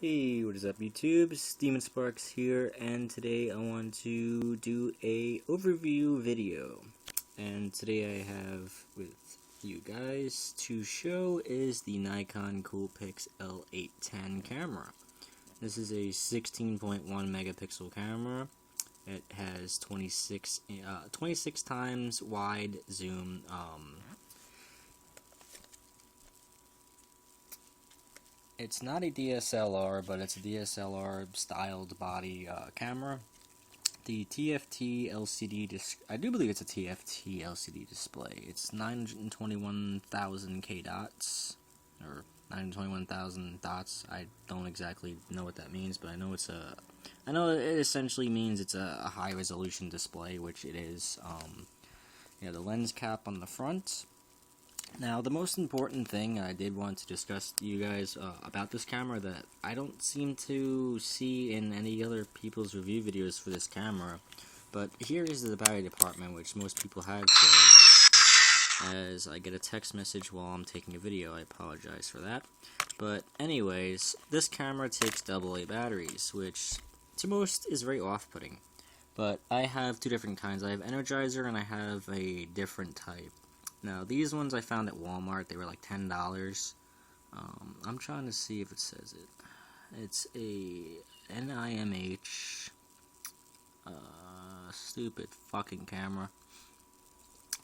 Hey, what is up YouTube? It's Demon Sparks here, and today I want to do a overview video. And today I have with you guys to show is the Nikon Coolpix L810 camera. This is a 16.1 megapixel camera. It has 26 times wide zoom. It's not a DSLR, but it's a DSLR styled body camera. The TFT LCD I do believe it's a TFT LCD display. It's 921,000 K dots, or 921,000 dots. I don't exactly know what that means, but I know it essentially means it's a high resolution display, which it is. The lens cap on the front. Now, the most important thing I did want to discuss to you guys about this camera that I don't seem to see in any other people's review videos for this camera, but here is the battery department, which most people have showed. As I get a text message while I'm taking a video, I apologize for that. But anyways, this camera takes AA batteries, which to most is very off-putting. But I have two different kinds. I have Energizer and I have a different type. Now, these ones I found at Walmart. They were like $10. I'm trying to see if it says it. It's a NIMH. Stupid fucking camera.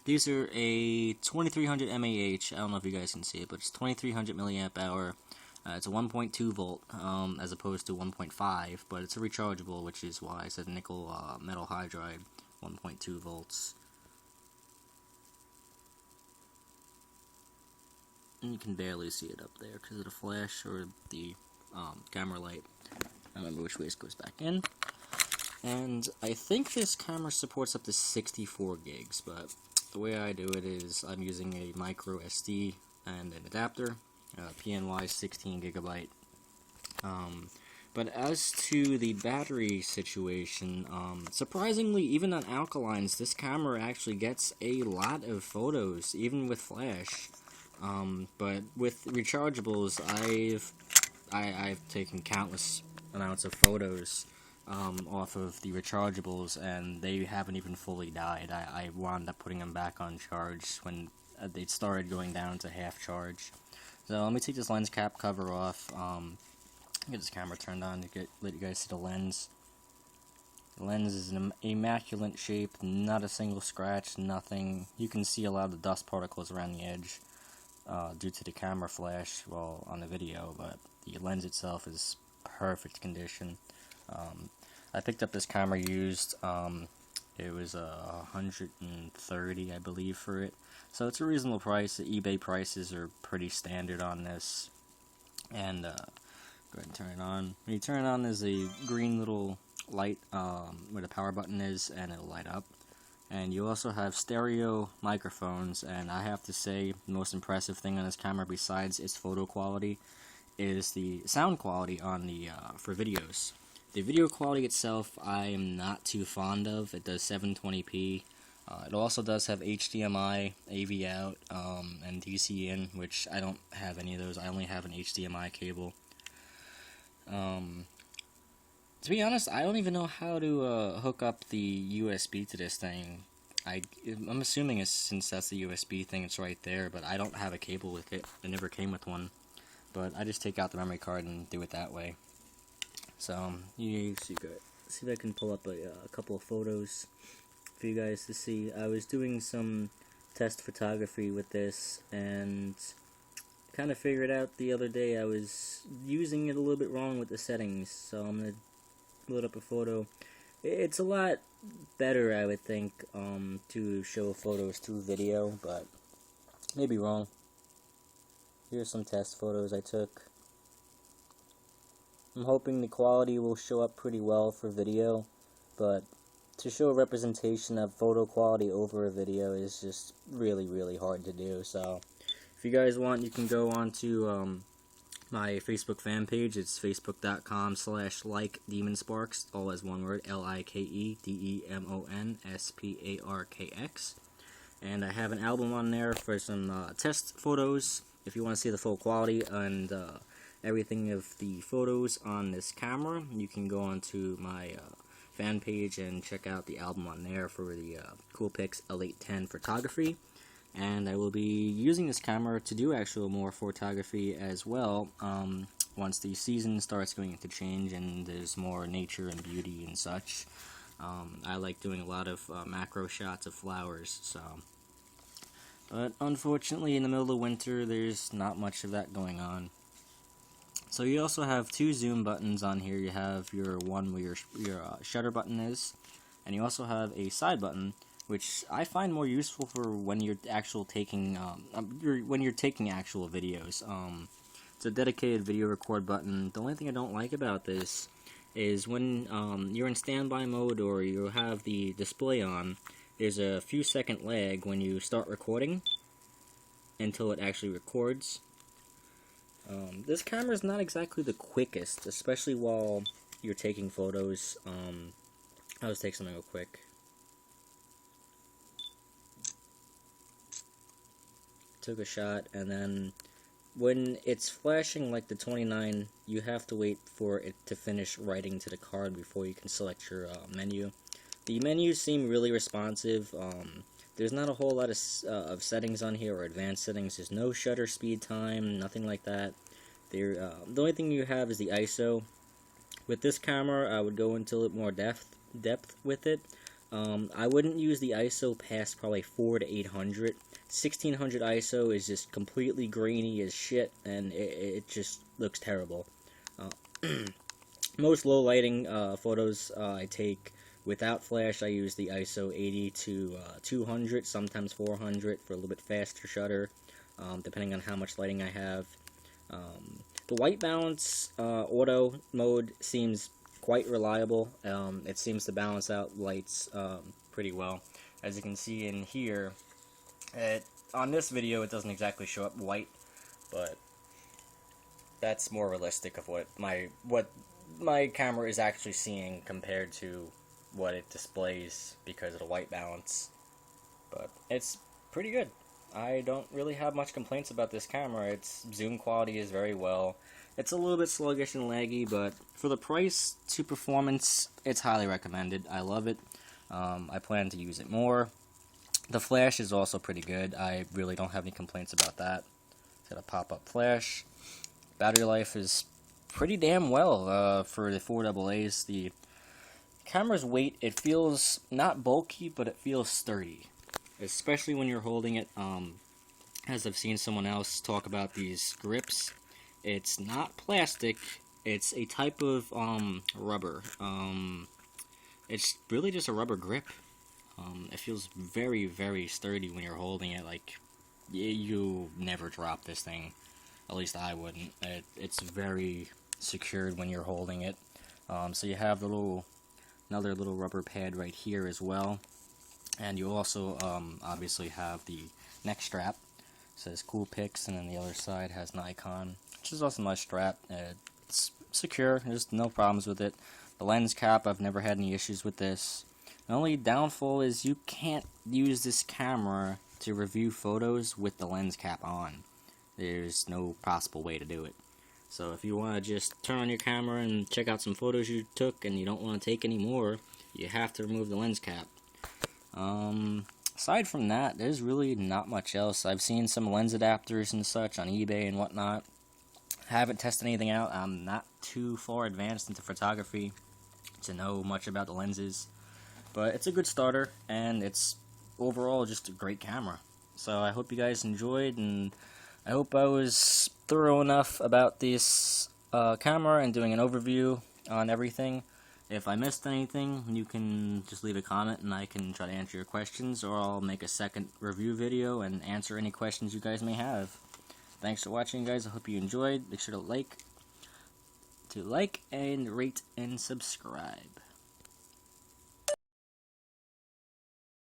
These are a 2300 mAh. I don't know if you guys can see it, but it's 2300 milliamp hour. It's a 1.2 volt as opposed to 1.5, but it's a rechargeable, which is why I said nickel metal hydride, 1.2 volts. And you can barely see it up there because of the flash or the camera light. I don't remember which way it goes back in. And I think this camera supports up to 64 gigs, but the way I do it is I'm using a micro SD and an adapter, PNY 16 gigabyte. But as to the battery situation, surprisingly, even on alkalines, this camera actually gets a lot of photos, even with flash. But with rechargeables, I've taken countless amounts of photos off of the rechargeables, and they haven't even fully died. I wound up putting them back on charge when they started going down to half charge. So let me take this lens cap cover off. Get this camera turned on to let you guys see the lens. The lens is an immaculate shape, not a single scratch, nothing. You can see a lot of the dust particles around the edge. Due to the camera flash on the video, but the lens itself is perfect condition. I picked up this camera used. It was $130, I believe, for it, so it's a reasonable price. The eBay prices are pretty standard on this. And go ahead and turn it on. When you turn it on, there's a green little light where the power button is, and it'll light up. And you also have stereo microphones, and I have to say the most impressive thing on this camera, besides its photo quality, is the sound quality on the for videos. The video quality itself, I am not too fond of. It does 720p. It also does have HDMI, AV out, and DC in, which I don't have any of those. I only have an HDMI cable. To be honest, I don't even know how to hook up the USB to this thing. I'm assuming since that's the USB thing, it's right there, but I don't have a cable with it. It never came with one. But I just take out the memory card and do it that way. So, you see if I can pull up a couple of photos for you guys to see. I was doing some test photography with this, and kind of figured out the other day I was using it a little bit wrong with the settings, so I'm going to load up a photo. It's a lot better, I would think, to show photos through video, but maybe wrong. Here's some test photos I took. I'm hoping the quality will show up pretty well for video, but to show a representation of photo quality over a video is just really, really hard to do. So if you guys want, you can go on to my Facebook fan page. It's facebook.com/likedemonsparks, all as one word, LIKEDEMONSPARKX. And I have an album on there for some test photos if you want to see the full quality, and everything of the photos on this camera, you can go onto my fan page and check out the album on there for the Coolpix L810 photography. And I will be using this camera to do actual more photography as well, once the season starts going to change and there's more nature and beauty and such. I like doing a lot of macro shots of flowers, so. But unfortunately, in the middle of winter, there's not much of that going on. So you also have two zoom buttons on here. You have your one where your shutter button is, and you also have a side button, which I find more useful for when you're taking actual videos. It's a dedicated video record button. The only thing I don't like about this is when you're in standby mode or you have the display on, there's a few second lag when you start recording until it actually records. This camera is not exactly the quickest, especially while you're taking photos. I'll just take something real quick. Took a shot, and then when it's flashing like the 29, you have to wait for it to finish writing to the card before you can select your menu. The menus seem really responsive. There's not a whole lot of settings on here or advanced settings. There's no shutter speed time, nothing like that. The only thing you have is the ISO. With this camera, I would go into a little more depth with it. I wouldn't use the ISO past probably 400 to 800. 1600 ISO is just completely grainy as shit, and it just looks terrible. Most low lighting photos I take without flash. I use the ISO 80 to 200, sometimes 400 for a little bit faster shutter, depending on how much lighting I have. The white balance auto mode seems quite reliable. It seems to balance out lights pretty well. As you can see in here, on this video it doesn't exactly show up white, but that's more realistic of what my camera is actually seeing compared to what it displays because of the white balance. But it's pretty good. I don't really have much complaints about this camera. Its zoom quality is very well. It's a little bit sluggish and laggy, but for the price to performance, it's highly recommended. I love it. I plan to use it more. The flash is also pretty good. I really don't have any complaints about that. It's got a pop-up flash. Battery life is pretty damn well for the 4AA's. The camera's weight, it feels not bulky, but it feels sturdy. Especially when you're holding it, as I've seen someone else talk about these grips. It's not plastic, it's a type of rubber. It's really just a rubber grip. It feels very, very sturdy when you're holding it. Like, you never drop this thing. At least I wouldn't. It's very secured when you're holding it. So you have another little rubber pad right here as well. And you also obviously have the neck strap. It says Coolpix, and then the other side has Nikon, which is also a nice strap. It's secure, there's no problems with it. The lens cap, I've never had any issues with this. The only downfall is you can't use this camera to review photos with the lens cap on. There's no possible way to do it. So if you want to just turn on your camera and check out some photos you took and you don't want to take any more, you have to remove the lens cap. Aside from that, there's really not much else. I've seen some lens adapters and such on eBay and whatnot. I haven't tested anything out. I'm not too far advanced into photography to know much about the lenses. But it's a good starter, and it's overall just a great camera. So I hope you guys enjoyed, and I hope I was thorough enough about this camera and doing an overview on everything. If I missed anything, you can just leave a comment and I can try to answer your questions, or I'll make a second review video and answer any questions you guys may have. Thanks for watching, guys. I hope you enjoyed. Make sure to like and rate and subscribe.